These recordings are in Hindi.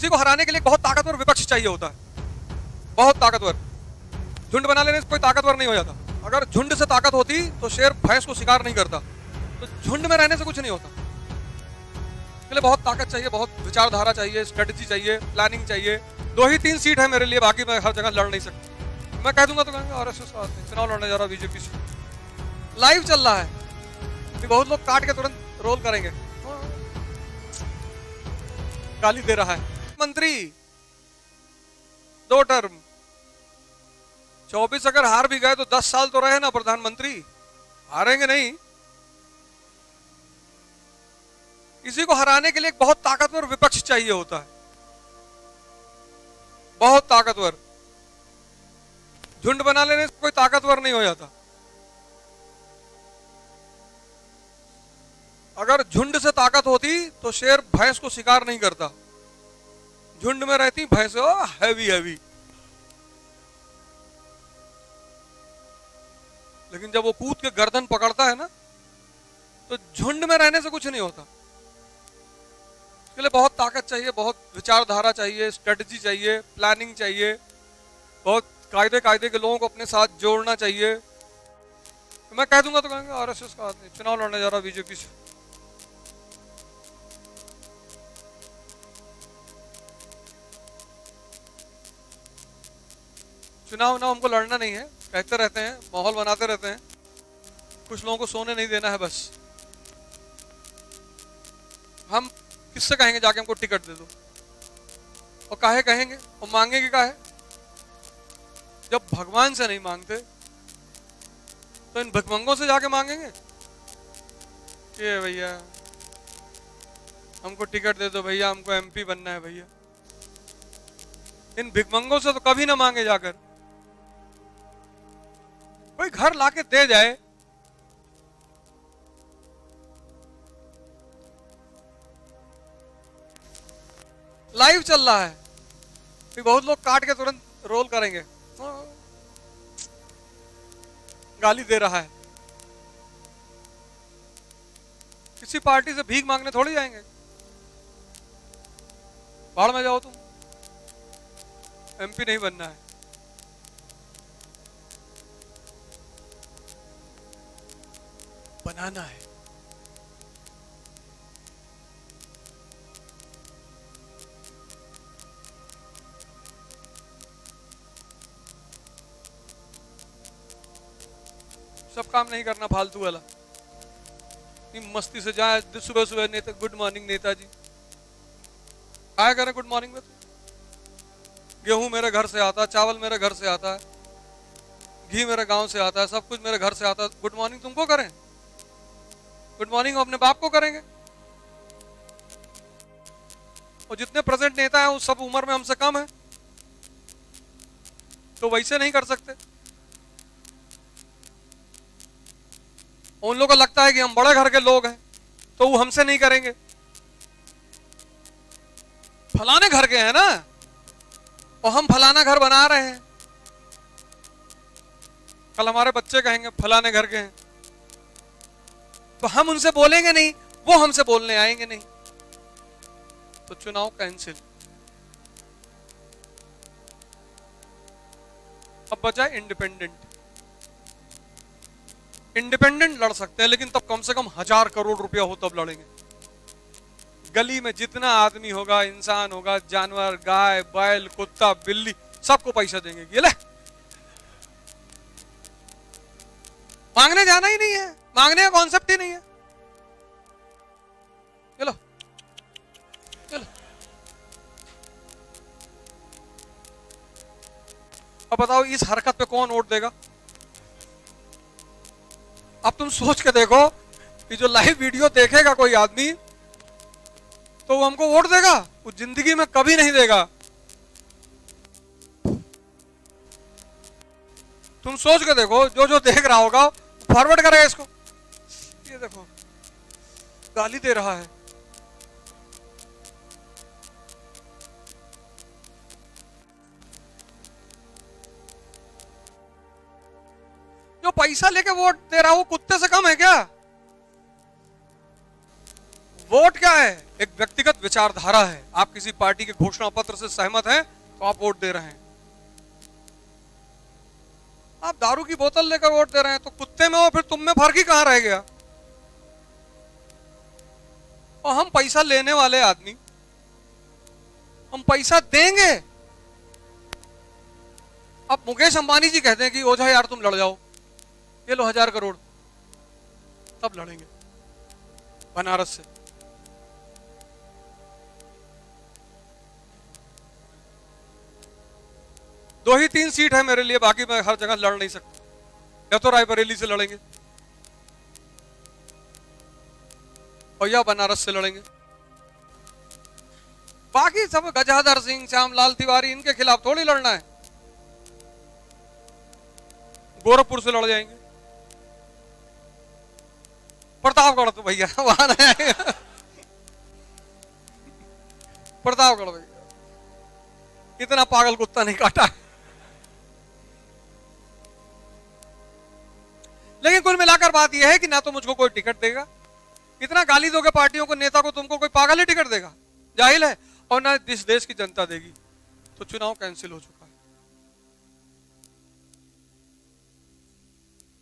किसी को हराने के लिए बहुत ताकतवर विपक्ष चाहिए होता है, बहुत ताकतवर। झुंड बना लेने से कोई ताकतवर नहीं हो जाता। अगर झुंड से ताकत होती तो शेर भैंस को शिकार नहीं करता। तो झुंड में रहने से कुछ नहीं होता। इसके लिए बहुत ताकत चाहिए, बहुत विचारधारा चाहिए, स्ट्रेटजी चाहिए, प्लानिंग चाहिए। 2 ही 3 सीट है मेरे लिए, बाकी मैं हर जगह लड़ नहीं सकता। मैं कह दूंगा तो कहेंगे आरएसएस का आदमी चुनाव लड़ने जा रहा बीजेपी से। लाइव चल रहा है, बहुत लोग काट के तुरंत रोल करेंगे। गाली दे रहा है मंत्री 2 टर्म, 24 अगर हार भी गए तो 10 साल तो रहे ना प्रधानमंत्री, हारेंगे नहीं। किसी को हराने के लिए एक बहुत ताकतवर विपक्ष चाहिए होता है, बहुत ताकतवर। झुंड बना लेने से कोई ताकतवर नहीं हो जाता। अगर झुंड से ताकत होती तो शेर भैंस को शिकार नहीं करता। झुंड में रहती भैंसे हैवी हैवी, लेकिन जब वो कूद के गर्दन पकड़ता है ना, तो झुंड में रहने से कुछ नहीं होता। इसके लिए बहुत ताकत चाहिए, बहुत विचारधारा चाहिए, स्ट्रेटजी चाहिए, प्लानिंग चाहिए, बहुत कायदे के लोगों को अपने साथ जोड़ना चाहिए। तो मैं कह दूंगा तो कहेंगे आरएसएस का आदमी चुनाव लड़ने जा रहा बीजेपी से। चुनाव ना हमको लड़ना नहीं है, कहते रहते हैं, माहौल बनाते रहते हैं, कुछ लोगों को सोने नहीं देना है बस। हम किससे कहेंगे जाके हमको टिकट दे दो, और काहे कहेंगे और मांगेंगे काहे? जब भगवान से नहीं मांगते तो इन भिखमंगों से जाके मांगेंगे कि भैया हमको टिकट दे दो, भैया हमको एमपी बनना है भैया। इन भिखमंगों से तो कभी ना मांगे जाकर। कोई घर लाके दे जाए, लाइव चल रहा है, बहुत लोग काट के तुरंत रोल करेंगे। गाली दे रहा है। किसी पार्टी से भीख मांगने थोड़ी जाएंगे, बाढ़ में जाओ तुम, एमपी नहीं बनना है। बनाना है। सब काम नहीं करना फालतू वाला। मस्ती से जाए सुबह सुबह नेता गुड मॉर्निंग नेताजी, आया करें गुड मॉर्निंग में। तो गेहूं मेरे घर से आता है, चावल मेरे घर से आता है, घी मेरे गांव से आता है, सब कुछ मेरे घर से आता है। गुड मॉर्निंग तुमको करें? गुड मॉर्निंग अपने बाप को करेंगे। और जितने प्रेजेंट नेता हैं वो सब उम्र में हमसे कम है, तो वैसे नहीं कर सकते। उन लोगों को लगता है कि हम बड़े घर के लोग हैं तो वो हमसे नहीं करेंगे। फलाने घर के हैं ना, और हम फलाना घर बना रहे हैं। कल हमारे बच्चे कहेंगे फलाने घर के हैं, तो हम उनसे बोलेंगे नहीं, वो हमसे बोलने आएंगे नहीं, तो चुनाव कैंसिल। अब बचा इंडिपेंडेंट। इंडिपेंडेंट लड़ सकते हैं, लेकिन तब कम से कम 1000 करोड़ रुपया हो तब लड़ेंगे। गली में जितना आदमी होगा, इंसान होगा, जानवर, गाय, बैल, कुत्ता, बिल्ली, सबको पैसा देंगे। ये ले, मांगने जाना ही नहीं है, मांगने का कॉन्सेप्ट ही नहीं है। चलो चलो, अब बताओ इस हरकत पे कौन वोट देगा? अब तुम सोच के देखो कि जो लाइव वीडियो देखेगा कोई आदमी, तो वो हमको वोट देगा? वो जिंदगी में कभी नहीं देगा। तुम सोच के देखो, जो जो देख रहा होगा फॉरवर्ड करेगा इसको। ये देखो गाली दे रहा है। जो पैसा लेके वोट दे रहा है वो कुत्ते से कम है क्या? वोट क्या है? एक व्यक्तिगत विचारधारा है। आप किसी पार्टी के घोषणा पत्र से सहमत हैं तो आप वोट दे रहे हैं। आप दारू की बोतल लेकर वोट दे रहे हैं तो कुत्ते में हो, फिर तुम में फर्क ही कहां रह गया? और हम पैसा लेने वाले आदमी, हम पैसा देंगे। अब मुकेश अंबानी जी कहते हैं कि ओझा यार तुम लड़ जाओ, ये लो 1000 करोड़, तब लड़ेंगे बनारस से। दो ही 3 सीट है मेरे लिए, बाकी मैं हर जगह लड़ नहीं सकता। या तो रायबरेली से लड़ेंगे और या बनारस से लड़ेंगे। बाकी सब गजाधर सिंह, श्यामलाल तिवारी, इनके खिलाफ थोड़ी लड़ना है। गोरखपुर से लड़ जाएंगे। प्रतापगढ़ तो भैया वहां नहीं। प्रतापगढ़ भैया इतना पागल कुत्ता नहीं काटा। लेकिन कुल मिलाकर बात यह है कि ना तो मुझको कोई टिकट देगा, इतना गाली दोगे पार्टियों को, नेता को, तुमको कोई पागल ही टिकट देगा, जाहिल है। और ना इस देश की जनता देगी। तो चुनाव कैंसिल हो चुका है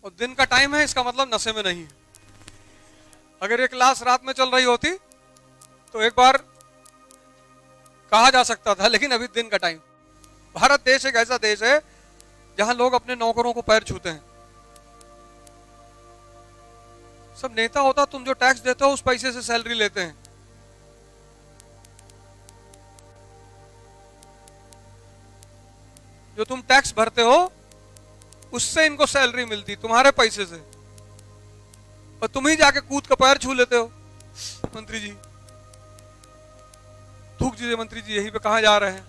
और दिन का टाइम है, इसका मतलब नशे में नहीं है। अगर ये क्लास रात में चल रही होती तो एक बार कहा जा सकता था, लेकिन अभी दिन का टाइम। भारत देश एक ऐसा देश है जहां लोग अपने नौकरों को पैर छूते हैं। सब नेता होता, तुम जो टैक्स देते हो उस पैसे से सैलरी लेते हैं। जो तुम टैक्स भरते हो उससे इनको सैलरी मिलती, तुम्हारे पैसे से, और तुम ही जाके कूद का पैर छू लेते हो। मंत्री जी थूक दीजिए, मंत्री जी यहीं पे कहां जा रहे हैं।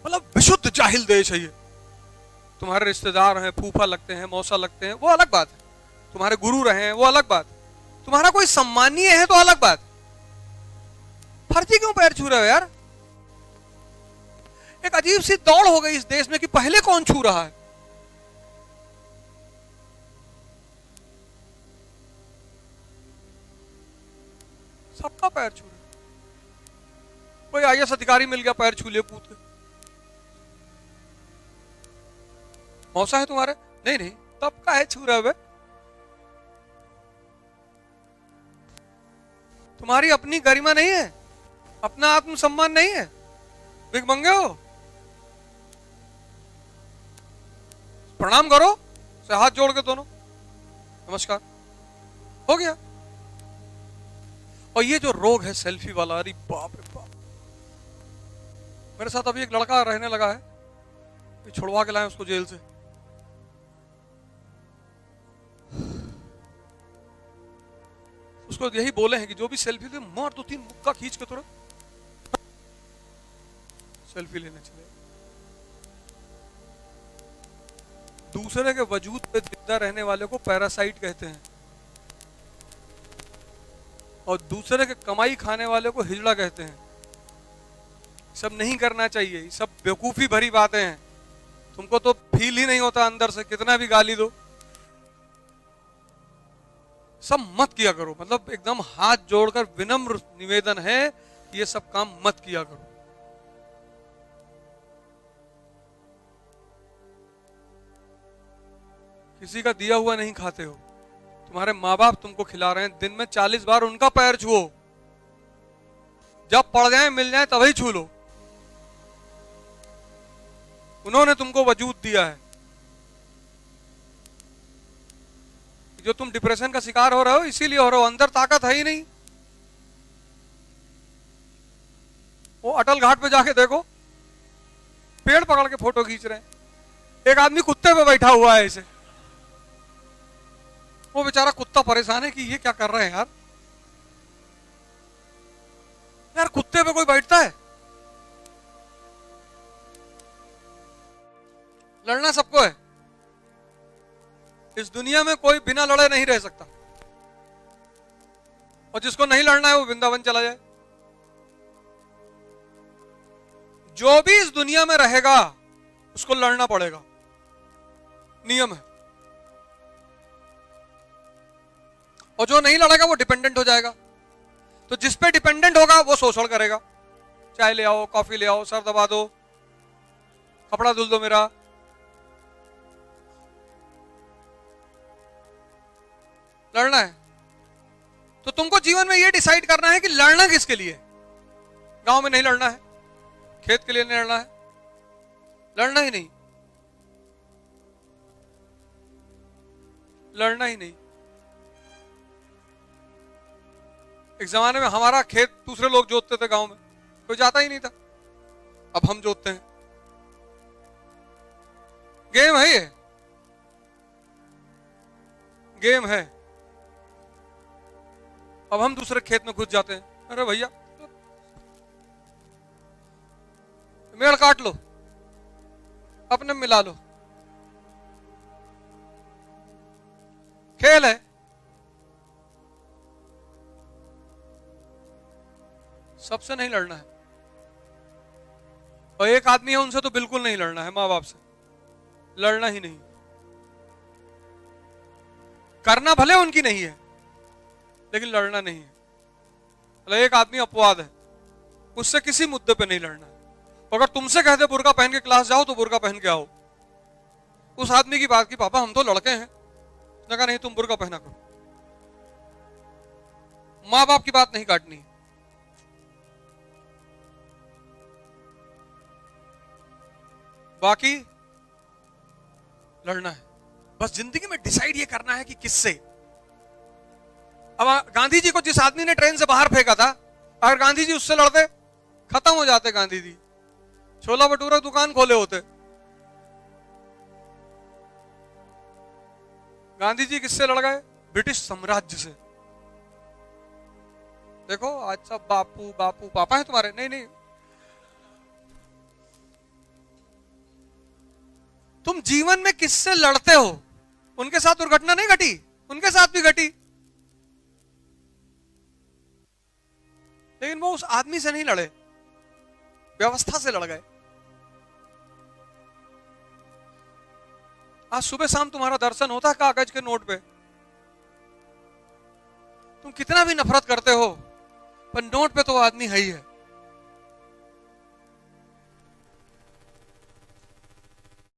मतलब विशुद्ध जाहिल देश है ये। तुम्हारे रिश्तेदार हैं, फूफा लगते हैं, मौसा लगते हैं, वो अलग बात है। तुम्हारे गुरु रहे हैं, वो अलग बात है। तुम्हारा कोई सम्मानीय है तो अलग बात। फर्जी क्यों पैर छू रहे हो यार? एक अजीब सी दौड़ हो गई इस देश में कि पहले कौन छू रहा है। सबका पैर छू रहे। कोई आईएएस अधिकारी मिल गया, पैर छू लिया कूद के। मौसा है तुम्हारे? नहीं नहीं, तब का है छू रहे हुए। तुम्हारी अपनी गरिमा नहीं है, अपना आत्मसम्मान नहीं है, भिख मंगे हो। प्रणाम करो से हाथ जोड़ के दोनों, नमस्कार, हो गया। और ये जो रोग है सेल्फी वाला, अरे बाप रे बाप। मेरे साथ अभी एक लड़का रहने लगा है, छुड़वा के लाए उसको जेल से। उसको यही बोले हैं कि जो भी सेल्फी ले मार 2-3 मुक्का खींच के तुरंत सेल्फी लेने चले। दूसरे के वजूद पे जिंदा रहने वाले को पैरासाइट कहते हैं और दूसरे के कमाई खाने वाले को हिजड़ा कहते हैं। सब नहीं करना चाहिए, सब बेवकूफी भरी बातें हैं। तुमको तो फील ही नहीं होता अंदर से, कितना भी गाली दो। सब मत किया करो, मतलब एकदम हाथ जोड़कर विनम्र निवेदन है, ये सब काम मत किया करो। किसी का दिया हुआ नहीं खाते हो। तुम्हारे माँ बाप तुमको खिला रहे हैं, दिन में 40 बार उनका पैर छुओ। जब पड़ जाए मिल जाए तभी छू लो। उन्होंने तुमको वजूद दिया है। जो तुम डिप्रेशन का शिकार हो रहे हो इसीलिए हो रहे हो, अंदर ताकत है ही नहीं। वो अटल घाट पे जाके देखो, पेड़ पकड़ के फोटो खींच रहे हैं। एक आदमी कुत्ते पे बैठा हुआ है ऐसे। वो बेचारा कुत्ता परेशान है कि ये क्या कर रहे हैं यार। यार कुत्ते पे कोई बैठता है? लड़ना सबको है। इस दुनिया में कोई बिना लड़े नहीं रह सकता, और जिसको नहीं लड़ना है वो वृंदावन चला जाए। जो भी इस दुनिया में रहेगा उसको लड़ना पड़ेगा, नियम है। और जो नहीं लड़ेगा वो डिपेंडेंट हो जाएगा। तो जिस पे डिपेंडेंट होगा वो शोषण करेगा। चाय ले आओ, कॉफी ले आओ, सर दबा दो, कपड़ा धुल दो मेरा। लड़ना है तो तुमको जीवन में ये डिसाइड करना है कि लड़ना किसके लिए। गांव में नहीं लड़ना है, खेत के लिए नहीं लड़ना है, लड़ना ही नहीं, लड़ना ही नहीं। एक जमाने में हमारा खेत दूसरे लोग जोतते थे, गांव में कोई जाता ही नहीं था, अब हम जोतते हैं। गेम है ये, गेम है। अब हम दूसरे खेत में घुस जाते हैं। अरे भैया मेड़ काट लो, अपने मिला लो, खेल है। सबसे नहीं लड़ना है, और एक आदमी है उनसे तो बिल्कुल नहीं लड़ना है, माँ बाप से लड़ना ही नहीं। करना भले उनकी नहीं है लेकिन लड़ना नहीं है। मतलब एक आदमी अपवाद है, उससे किसी मुद्दे पे नहीं लड़ना है। अगर तुमसे कहते बुर्का पहन के क्लास जाओ तो बुर्का पहन के आओ। उस आदमी की बात की, पापा हम तो लड़के हैं, उसने कहा नहीं तुम बुर्का पहना करो। माँ बाप की बात नहीं काटनी। बाकी लड़ना है। बस जिंदगी में डिसाइड ये करना है कि किससे। अब गांधी जी को जिस आदमी ने ट्रेन से बाहर फेंका था, अगर गांधी जी उससे लड़ते खत्म हो जाते गांधी जी, छोला भटूरा दुकान खोले होते। गांधी जी किससे लड़ गए? ब्रिटिश साम्राज्य से। देखो आज सब बापू बापू पापा है तुम्हारे, नहीं नहीं। तुम जीवन में किससे लड़ते हो? उनके साथ दुर्घटना नहीं घटी, उनके साथ भी घटी, लेकिन वो उस आदमी से नहीं लड़े, व्यवस्था से लड़ गए। आज सुबह शाम तुम्हारा दर्शन होता है कागज के नोट पे। तुम कितना भी नफरत करते हो पर नोट पे तो वो आदमी है ही है।